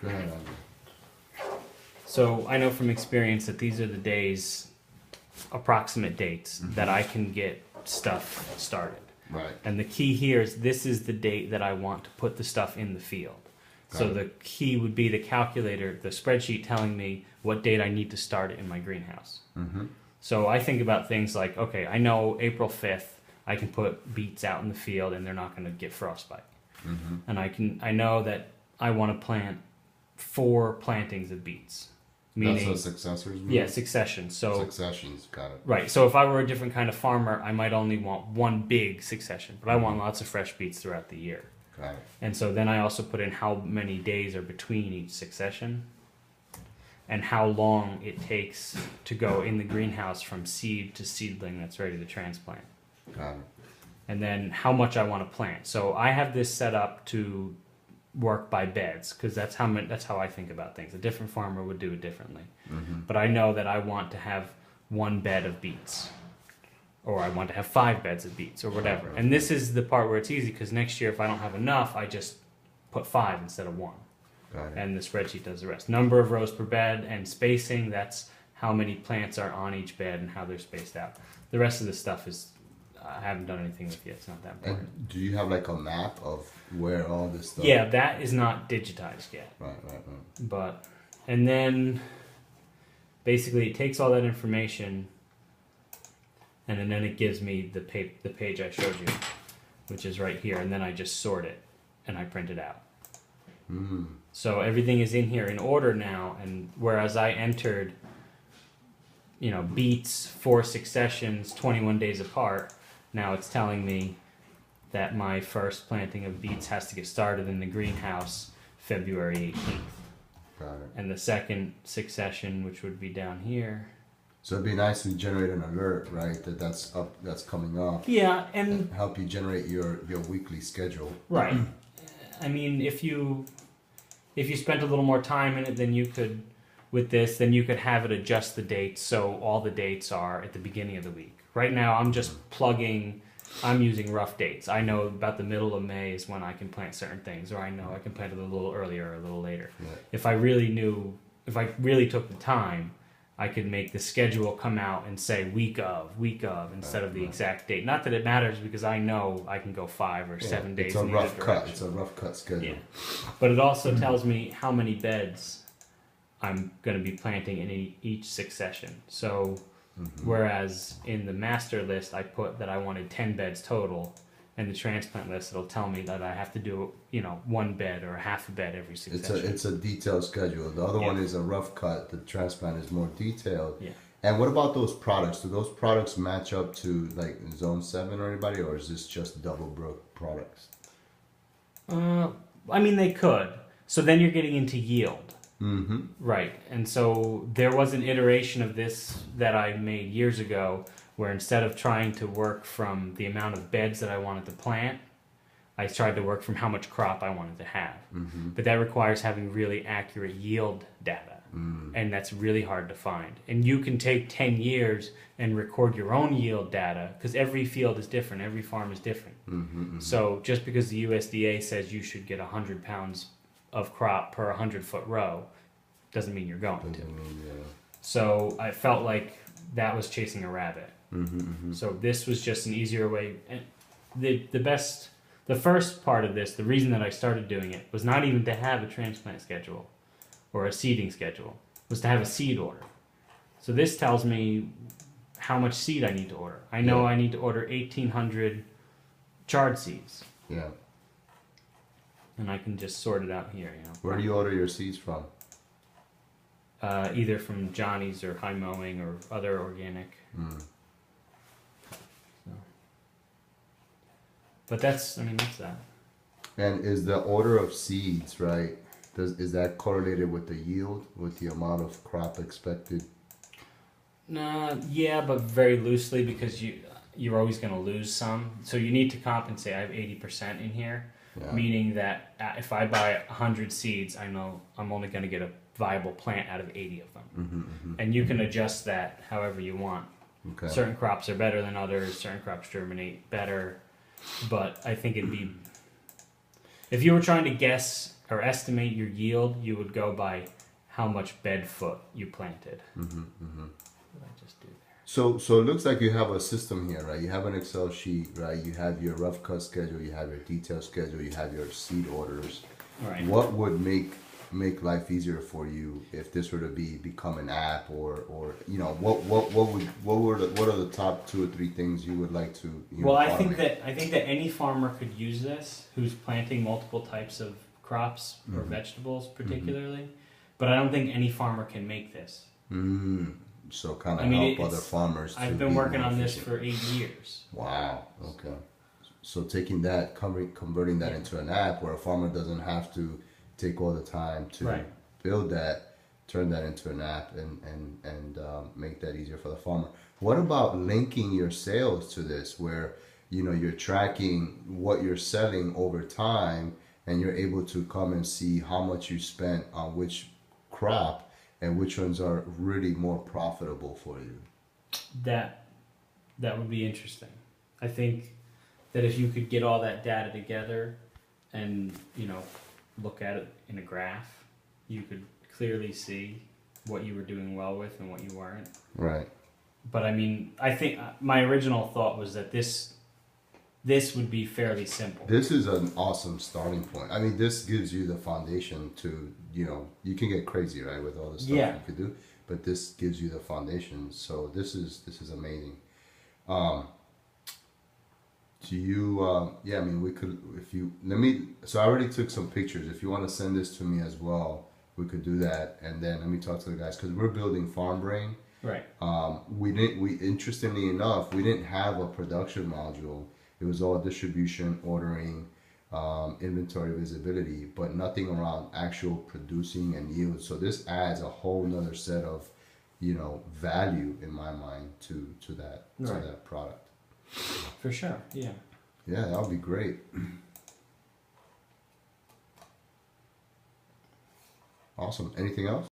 Go ahead, Andrew. So I know from experience that these are the days, approximate dates, that I can get stuff started. Right. And the key here is this is the date that I want to put the stuff in the field. So the key would be the calculator, the spreadsheet telling me what date I need to start it in my greenhouse. Mm-hmm. So I think about things like, okay, I know April 5th I can put beets out in the field and they're not going to get frostbite. Mm-hmm. And I know that I want to plant 4 plantings of beets. That's what successors mean? Yeah, succession. So successions, got it. right. So if I were a different kind of farmer, I might only want one big succession, but I want lots of fresh beets throughout the year. Got it. And so then I also put in how many days are between each succession and how long it takes to go in the greenhouse from seed to seedling that's ready to transplant. Got it. And then how much I want to plant. So I have this set up to work by beds because that's how I think about things. A different farmer would do it differently. Mm-hmm. But I know that I want to have 1 bed of beets, or I want to have 5 beds of beets, or whatever. And this is the part where it's easy because next year if I don't have enough, I just put 5 instead of 1. Got it. And the spreadsheet does the rest. Number of rows per bed and spacing, that's how many plants are on each bed and how they're spaced out. The rest of the stuff is I haven't done anything with yet. It's not that important. And do you have like a map of where all this stuff? Yeah, that is not digitized yet. Right. But, and then basically it takes all that information and then it gives me the page I showed you, which is right here. And then I just sort it and I print it out. Mm. So everything is in here in order now. And whereas I entered, beets 4 successions, 21 days apart, now it's telling me that my first planting of beets has to get started in the greenhouse February 18th. Got it. And the second succession, which would be down here. So it'd be nice to generate an alert, right? That's coming up. Yeah, and help you generate your weekly schedule. right. I mean, if you spent a little more time in it than you could with this, then you could have it adjust the dates so all the dates are at the beginning of the week. Right now, I'm just I'm using rough dates. I know about the middle of May is when I can plant certain things, or I know I can plant it a little earlier or a little later. Yeah. If I really took the time, I could make the schedule come out and say week of instead of the exact date. Not that it matters because I know I can go 5 or 7 days. It's a rough cut. It's a rough cut schedule. Yeah. But it also tells me how many beds I'm going to be planting in each succession. So whereas in the master list I put that I wanted 10 beds total, and the transplant list it'll tell me that I have to do 1 bed or half a bed every succession. It's a detailed schedule. The other one is a rough cut. The transplant is more detailed. Yeah. And what about those products? Do those products match up to like Zone 7 or anybody, or is this just Double Brook products? I mean, they could. So then you're getting into yield. Mm-hmm. Right. And so there was an iteration of this that I made years ago where instead of trying to work from the amount of beds that I wanted to plant, I tried to work from how much crop I wanted to have. Mm-hmm. But that requires having really accurate yield data. And that's really hard to find. And you can take 10 years and record your own yield data because every field is different. Every farm is different. So just because the USDA says you should get 100 pounds of crop per 100-foot row doesn't mean you're going to. So I felt like that was chasing a rabbit. So this was just an easier way. And the first part of this, the reason that I started doing it was not even to have a transplant schedule or a seeding schedule, was to have a seed order. So this tells me how much seed I need to order. I know I need to order 1,800 chard seeds. Yeah. And I can just sort it out here. Where do you order your seeds from? Either from Johnny's or High Mowing or other organic. So. But that's that. And is the order of seeds, right? Is that correlated with the yield, with the amount of crop expected? Yeah, but very loosely because you're always going to lose some. So you need to compensate. I have 80% in here, meaning that if I buy 100 seeds, I know I'm only going to get a viable plant out of 80 of them. And you can adjust that however you want. Okay. Certain crops are better than others. Certain crops germinate better. But I think it'd be... If you were trying to guess or estimate your yield, you would go by how much bed foot you planted. Mm-hmm, mm-hmm. What did I just do there? So it looks like you have a system here, right? You have an Excel sheet, right? You have your rough cut schedule, you have your detailed schedule, you have your seed orders. Right. What would make life easier for you if this were to become an app, or you know, what are the top 2 or 3 things you would like to, you Well, know, I think automate? that any farmer could use this who's planting multiple types of crops or Mhm. vegetables, particularly. But I don't think any farmer can make this. So kind I of mean, help other farmers. I've to been be working more on this efficient. for 8 years. Wow. Okay. So taking that, converting that Yeah. into an app where a farmer doesn't have to take all the time to Right. build that, turn that into an app, and make that easier for the farmer. What about linking your sales to this, where you know you're tracking what you're selling over time, and you're able to come and see how much you spent on which crop and which ones are really more profitable for you? That would be interesting. I think that if you could get all that data together and, you know, look at it in a graph, you could clearly see what you were doing well with and what you weren't. Right. But I mean, I think my original thought was that this would be fairly simple. This is an awesome starting point. I mean, this gives you the foundation to, you know, you can get crazy, right, with all the stuff Yeah. you could do, but this gives you the foundation. So this is amazing. Do you? Yeah, I mean, we could, if you let me. So I already took some pictures. If you want to send this to me as well, we could do that, and then let me talk to the guys because we're building Farm Brain. Right. We interestingly enough, we didn't have a production module. It was all distribution, ordering, inventory visibility, but nothing around actual producing and yield. So this adds a whole nother set of, you know, value in my mind to that to Right. that product. For sure. Yeah. Yeah, that would be great. Awesome. Anything else?